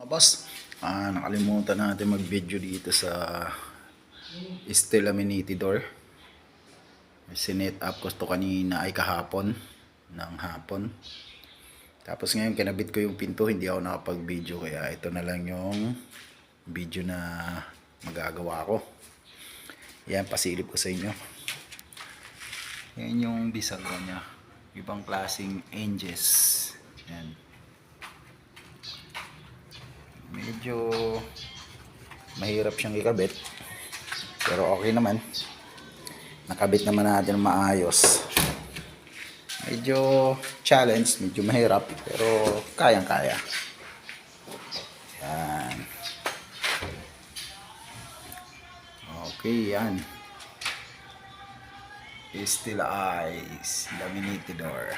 Boss, nakalimutan natin mag-video dito sa steel laminated door. Sinet up ko to kanina ay kahapon ng hapon. Tapos ngayon kinabit ko yung pinto, hindi ako nakapag-video kaya ito na lang yung video na magagawa ko. Yan, pasilip ko sa inyo. Yan yung bisagra niya. Ibang klaseng hinges. Yan. Medyo mahirap siyang ikabit. Pero okay naman. Nakabit naman natin maayos. Medyo challenge, medyo mahirap. Pero kayang-kaya. Yan. Okay, yan. Steel eyes laminated door.